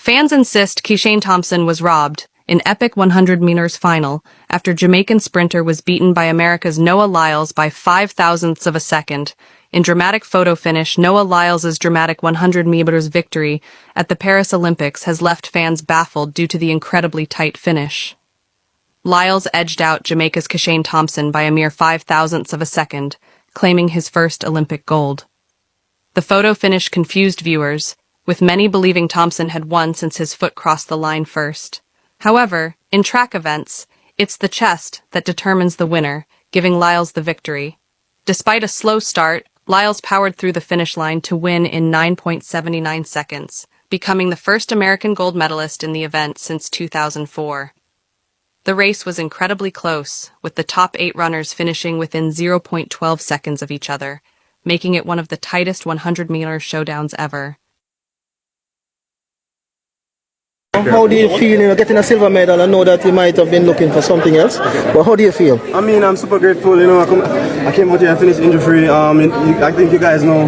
Fans insist Kishane Thompson was robbed in epic 100 meters final after Jamaican sprinter was beaten by America's Noah Lyles by 5 thousandths of a second. In dramatic photo finish, Noah Lyles' dramatic 100 meters victory at the Paris Olympics has left fans baffled due to the incredibly tight finish. Lyles edged out Jamaica's Kishane Thompson by a mere 5 thousandths of a second, claiming his first Olympic gold. The photo finish confused viewers, with many believing Thompson had won since his foot crossed the line first. However, in track events, it's the chest that determines the winner, giving Lyles the victory. Despite a slow start, Lyles powered through the finish line to win in 9.79 seconds, becoming the first American gold medalist in the event since 2004. The race was incredibly close, with the top 8 runners finishing within 0.12 seconds of each other, making it one of the tightest 100-meter showdowns ever. How do you feel, getting a silver medal? I know that you might have been looking for something else, but how do you feel? I mean, I'm super grateful, I came out here and finished injury-free. I think you guys know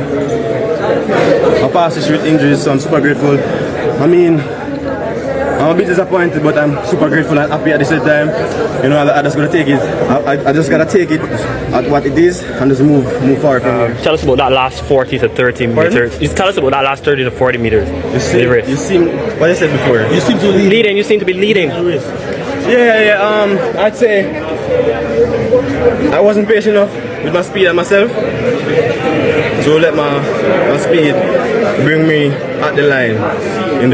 I passed this with injuries, so I'm super grateful. I mean, I'm a bit disappointed, but I'm super grateful and happy at the same time. I just gotta take it. I just gotta take it at what it is and just move forward from here. Tell us about that last 40 to 30 meters. Just tell us about that last 30 to 40 meters. You seem what I said before. You seem to be leading. You seem to be leading. Yeah. I'd say I wasn't patient enough with my speed and myself, so let my speed bring me at the line in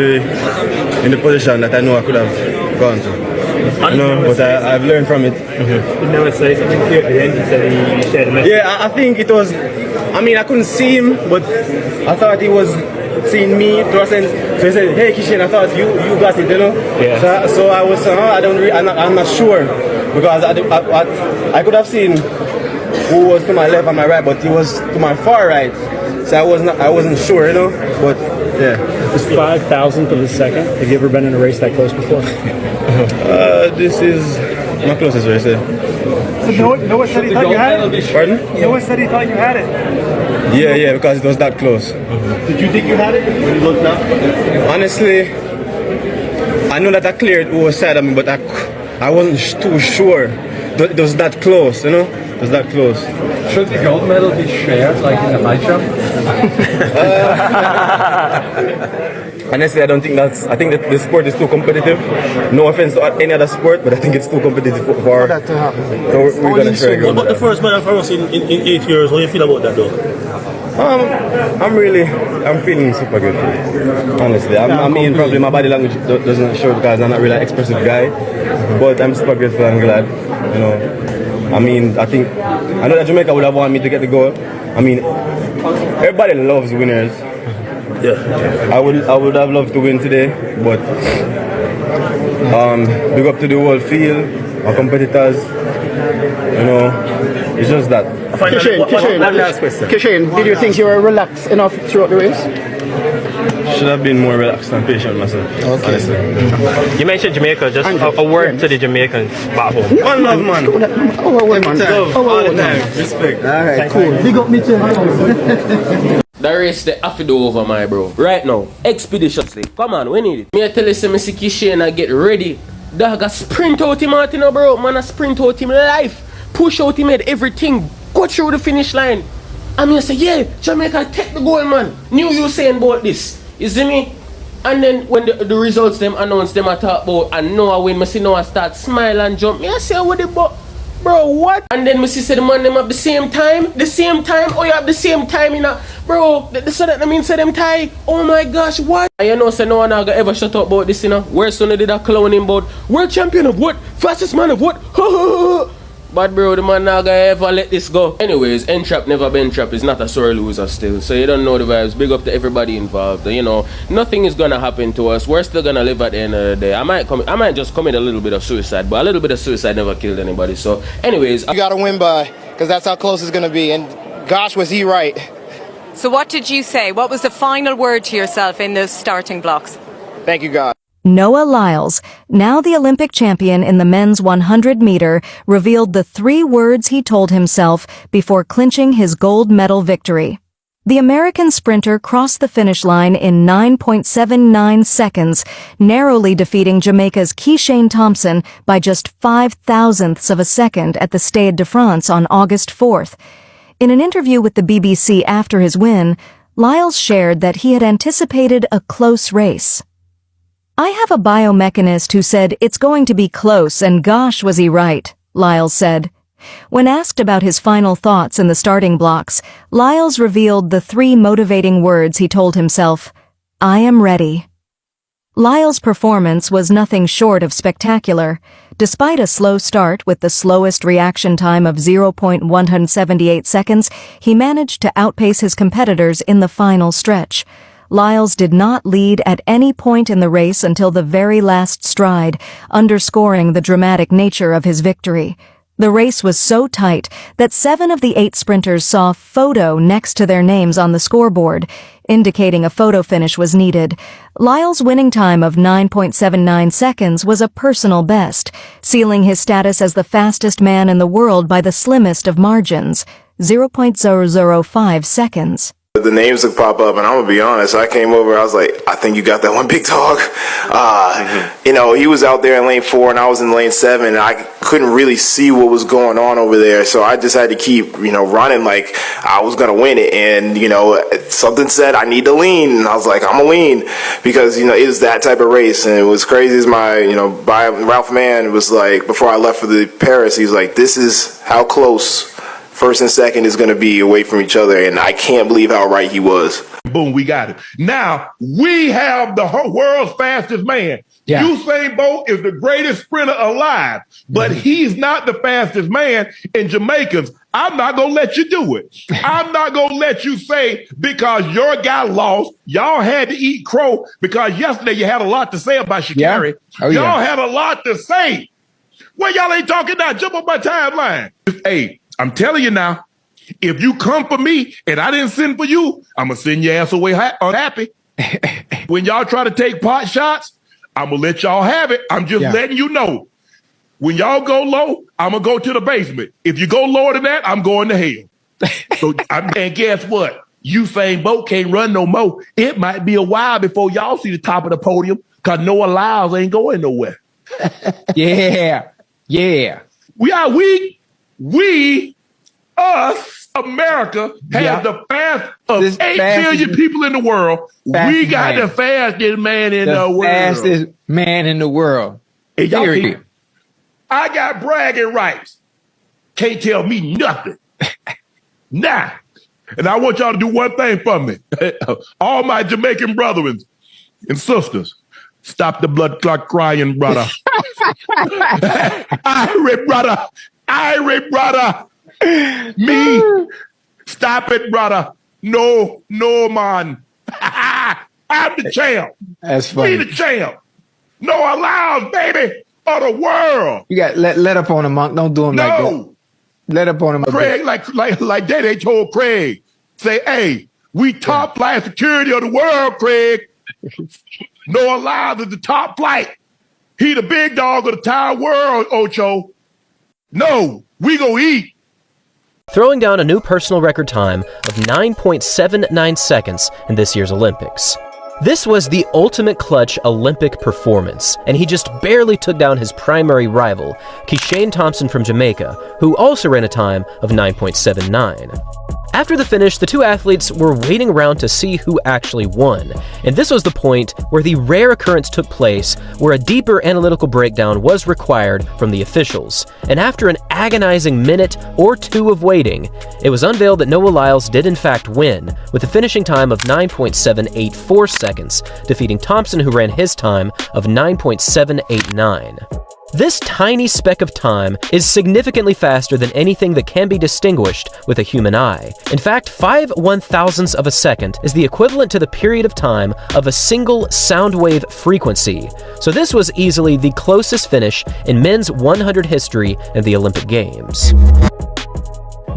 the position that I know I could have gone to. But I've learned from it. You never say something here at the end. You said he shared a message. Yeah, I think it was. I mean, I couldn't see him, but I thought he was seeing me to a sense. So he said, "Hey, Kishane, I thought you got it, Yeah. So I was. I'm not sure because I could have seen who was to my left and my right, but he was to my far right. So I wasn't sure, But yeah. It's 5 thousandths of a second. Have you ever been in a race that close before? This is my closest race. So Noah said he thought you had it? Pardon? Noah said he thought you had it. Yeah, because it was that close. Did you think you had it when you looked up? Honestly, I know that I cleared who was side of me, but I wasn't too sure. It was that close, It was that close. Should the gold medal be shared, like in the high jump? Honestly, I don't think I think that the sport is too competitive. No offense to any other sport, but I think it's too competitive for that to happen. So we're going to share it. What about the first medal for us in 8 years? How do you feel about that, though? I'm feeling super good. Honestly, I mean, probably my body language doesn't show because I'm not really an expressive guy, but I'm super grateful and glad. I mean, I know that Jamaica would have wanted me to get the goal. I mean, everybody loves winners. Yeah. I would have loved to win today, but big up to the whole field, our competitors. It's just that. Kishane, did you think you were relaxed enough throughout the race? Should have been more relaxed and patient myself. Okay. Honestly. You mentioned Jamaica. Just a word to the Jamaicans back home. One love, man. All the time. Respect. All right, cool. Big up me too. The race the have to do over, my bro. Right now, expeditiously. Come on, we need it. Me I tell you, say me see Kishane and get ready. Dog a sprint out him out, bro. Man, a sprint out him life. Push out him head, everything. Go through the finish line. I mean, I say, yeah, Jamaica take the goal, man. Knew you saying about this. You see me? And then when the results them announce them I talk about and Noah win, I see Noah start smile and jump. Me I say what the bro, what? And then I see the man them have the same time. Oh, you have the same time, Bro, so that means say them tie. Oh my gosh, what? And say no one gonna ever shut up about this, Where son did that clowning about world champion of what? Fastest man of what? But bro, the man not gonna ever let this go. Anyways, Entrap never been trap is not a sore loser still. So you don't know the vibes. Big up to everybody involved. Nothing is gonna happen to us. We're still gonna live at the end of the day. I might just commit a little bit of suicide, but a little bit of suicide never killed anybody. So anyways, You gotta win by, because that's how close it's gonna be. And gosh, was he right. So what did you say? What was the final word to yourself in those starting blocks? Thank you, God. Noah Lyles, now the Olympic champion in the men's 100-meter, revealed the 3 words he told himself before clinching his gold medal victory. The American sprinter crossed the finish line in 9.79 seconds, narrowly defeating Jamaica's Kishane Thompson by just 0.005 of a second at the Stade de France on August 4th. In an interview with the BBC after his win, Lyles shared that he had anticipated a close race. "I have a biomechanist who said it's going to be close, and gosh was he right," Lyles said. When asked about his final thoughts in the starting blocks, Lyles revealed the 3 motivating words he told himself: "I am ready." Lyles' performance was nothing short of spectacular. Despite a slow start with the slowest reaction time of 0.178 seconds, he managed to outpace his competitors in the final stretch. Lyles did not lead at any point in the race until the very last stride, underscoring the dramatic nature of his victory. The race was so tight that 7 of the 8 sprinters saw "photo" next to their names on the scoreboard, indicating a photo finish was needed. Lyles' winning time of 9.79 seconds was a personal best, sealing his status as the fastest man in the world by the slimmest of margins, 0.005 seconds. The names would pop up, and I'm gonna be honest, I came over, I was like, I think you got that one, big dog. You know, he was out there in lane 4 and I was in lane 7, and I couldn't really see what was going on over there, so I just had to keep, running like I was gonna win it. And something said I need to lean, and I was like, I'm gonna lean, because it was that type of race. And it was crazy as Ralph Mann was like, before I left for the Paris, he was like, this is how close first and second is going to be away from each other, and I can't believe how right he was. Boom, we got it. Now, we have the world's fastest man. Yeah. Usain Bolt is the greatest sprinter alive, but he's not the fastest man. And Jamaicans, I'm not going to let you do it. I'm not going to let you say, because your guy lost, y'all had to eat crow, because yesterday you had a lot to say about Sha'Carri. Yeah. Y'all had a lot to say. Well, y'all ain't talking now. Jump on my timeline. Hey, I'm telling you now, if you come for me and I didn't send for you, I'm going to send your ass away unhappy. When y'all try to take pot shots, I'm going to let y'all have it. I'm just letting you know. When y'all go low, I'm going to go to the basement. If you go lower than that, I'm going to hell. So, and guess what? Usain Bolt can't run no more. It might be a while before y'all see the top of the podium, because Noah Lyles ain't going nowhere. Yeah. We, us, America, has the fast of 8 billion people in the world. We got the fastest man in the world. Fastest man in the world. And y'all I got bragging rights. Can't tell me nothing. Nah. And I want y'all to do one thing for me. All my Jamaican brethren and sisters, stop the blood clot crying, brother. Irish brother. Me. Stop it, brother. No, man. I'm the champ. That's funny. Be the champ. Noah Lyles, baby, of the world. You got let up on him, Monk. Don't do him like that. Let up on him. Craig, like they told Craig, say, hey, we top flight security of the world, Craig. Noah Lyles is the top flight. He the big dog of the entire world, Ocho. No, we go eat. Throwing down a new personal record time of 9.79 seconds in this year's Olympics. This was the ultimate clutch Olympic performance, and he just barely took down his primary rival, Kishane Thompson from Jamaica, who also ran a time of 9.79. After the finish, the two athletes were waiting around to see who actually won, and this was the point where the rare occurrence took place where a deeper analytical breakdown was required from the officials. And after an agonizing minute or two of waiting, it was unveiled that Noah Lyles did in fact win, with a finishing time of 9.784 seconds, defeating Thompson, who ran his time of 9.789. This tiny speck of time is significantly faster than anything that can be distinguished with a human eye. In fact, 5/1000ths of a second is the equivalent to the period of time of a single sound wave frequency. So this was easily the closest finish in men's 100 history in the Olympic Games.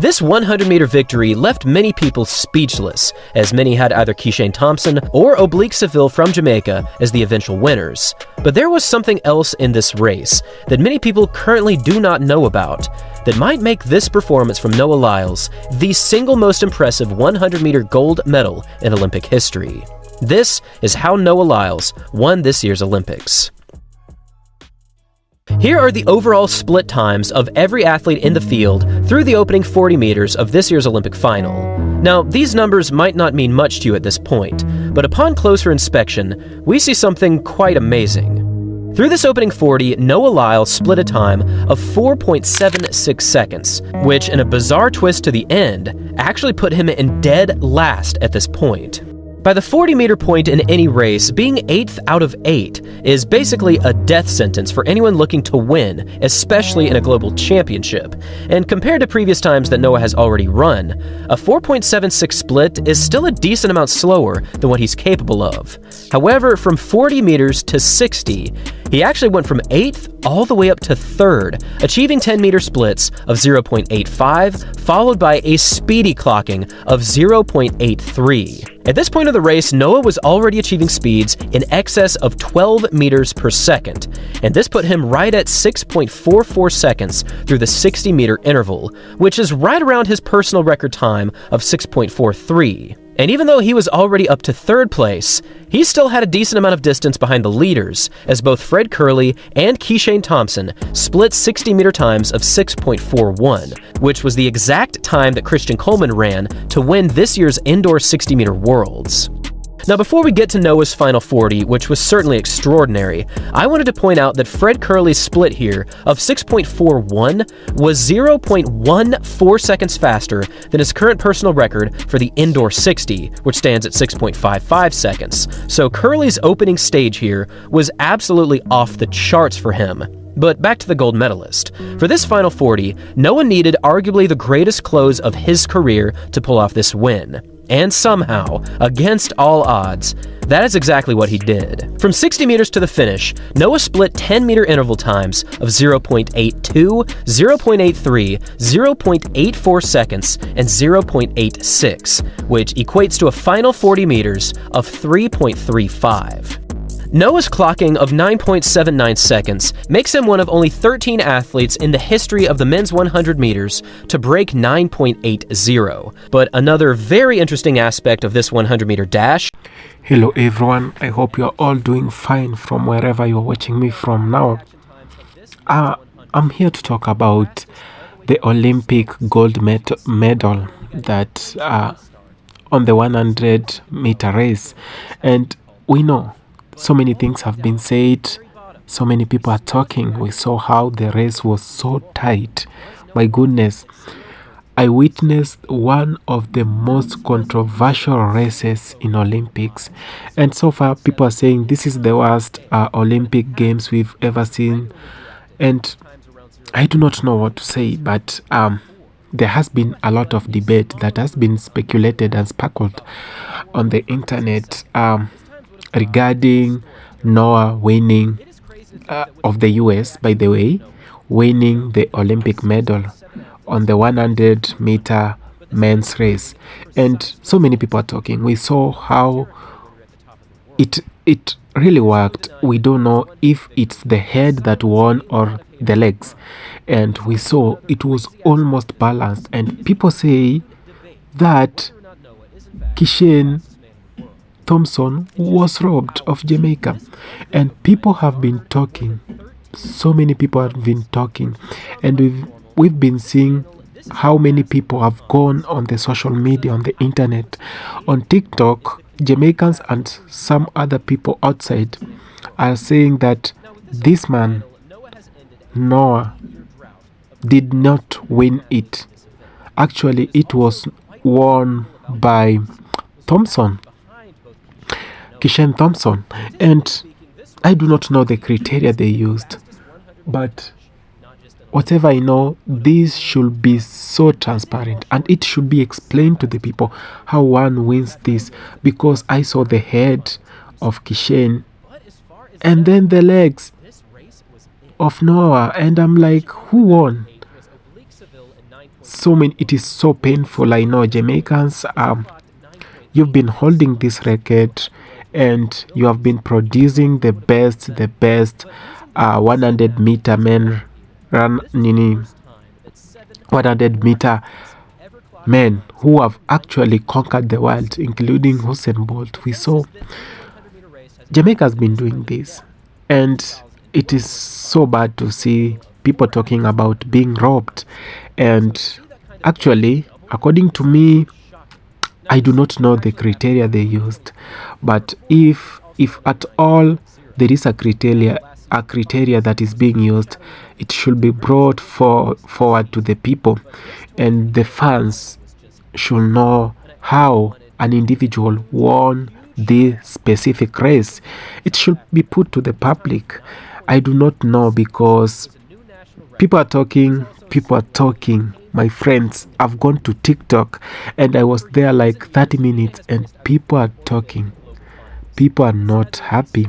This 100-meter victory left many people speechless, as many had either Kishane Thompson or Oblique Seville from Jamaica as the eventual winners. But there was something else in this race that many people currently do not know about that might make this performance from Noah Lyles the single most impressive 100-meter gold medal in Olympic history. This is how Noah Lyles won this year's Olympics. Here are the overall split times of every athlete in the field through the opening 40 meters of this year's Olympic final. Now, these numbers might not mean much to you at this point, but upon closer inspection, we see something quite amazing. Through this opening 40, Noah Lyles split a time of 4.76 seconds, which, in a bizarre twist to the end, actually put him in dead last at this point. By the 40-meter point in any race, being 8th out of 8 is basically a death sentence for anyone looking to win, especially in a global championship. And compared to previous times that Noah has already run, a 4.76 split is still a decent amount slower than what he's capable of. However, from 40 meters to 60, he actually went from 8th all the way up to 3rd, achieving 10-meter splits of 0.85, followed by a speedy clocking of 0.83. At this point of the race, Noah was already achieving speeds in excess of 12 meters per second, and this put him right at 6.44 seconds through the 60-meter interval, which is right around his personal record time of 6.43. And even though he was already up to 3rd place, he still had a decent amount of distance behind the leaders, as both Fred Curley and Kishane Thompson split 60-meter times of 6.41, which was the exact time that Christian Coleman ran to win this year's indoor 60-meter Worlds. Now, before we get to Noah's final 40, which was certainly extraordinary, I wanted to point out that Fred Curley's split here of 6.41 was 0.14 seconds faster than his current personal record for the indoor 60, which stands at 6.55 seconds. So Curley's opening stage here was absolutely off the charts for him. But back to the gold medalist. For this final 40, Noah needed arguably the greatest close of his career to pull off this win. And somehow, against all odds, that is exactly what he did. From 60 meters to the finish, Noah split 10-meter interval times of 0.82, 0.83, 0.84 seconds, and 0.86, which equates to a final 40 meters of 3.35. Noah's clocking of 9.79 seconds makes him one of only 13 athletes in the history of the men's 100 meters to break 9.80. But another very interesting aspect of this 100-meter dash... Hello everyone, I hope you're all doing fine from wherever you're watching me from now. I'm here to talk about the Olympic gold medal that on the 100-meter race. And we know so many things have been said, so many people are talking. We saw how the race was so tight. My goodness, I witnessed one of the most controversial races in Olympics. And so far, people are saying this is the worst Olympic Games we've ever seen. And I do not know what to say, but there has been a lot of debate that has been speculated and sparkled on the internet regarding Noah winning of the US, by the way, winning the Olympic medal on the 100-meter men's race. And so many people are talking. We saw how it really worked. We don't know if it's the head that won or the legs. And we saw it was almost balanced. And people say that Kishane Thompson was robbed of Jamaica. And people have been talking. So many people have been talking. And we've been seeing how many people have gone on the social media, on the internet, on TikTok. Jamaicans and some other people outside are saying that this man, Noah, did not win it. Actually, it was won by Thompson, Kishane Thompson. And I do not know the criteria they used, but whatever I know, this should be so transparent and it should be explained to the people how one wins this, because I saw the head of Kishane and then the legs of Noah and I'm like, who won? it is so painful. I know Jamaicans, you've been holding this record and you have been producing the best 100 meter men run 100 meter men who have actually conquered the world, including Usain Bolt. We saw Jamaica has been doing this, and it is so bad to see people talking about being robbed. And actually, according to me, I do not know the criteria they used, but if at all there is a criteria that is being used, it should be brought forward to the people, and the fans should know how an individual won this specific race. It should be put to the public. I do not know, because people are talking. My friends, I've gone to TikTok and I was there like 30 minutes and people are talking. People are not happy.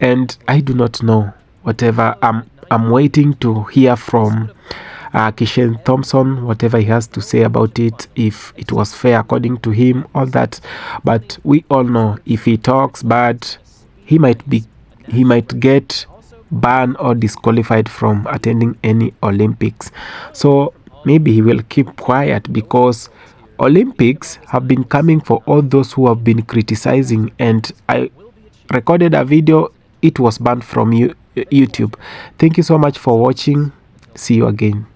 And I do not know. Whatever, I'm waiting to hear from Kishane Thompson, whatever he has to say about it, if it was fair according to him, all that. But we all know if he talks bad, he might get banned or disqualified from attending any Olympics. So maybe he will keep quiet, because Olympics have been coming for all those who have been criticizing, and I recorded a video. It was banned from YouTube. Thank you so much for watching. See you again.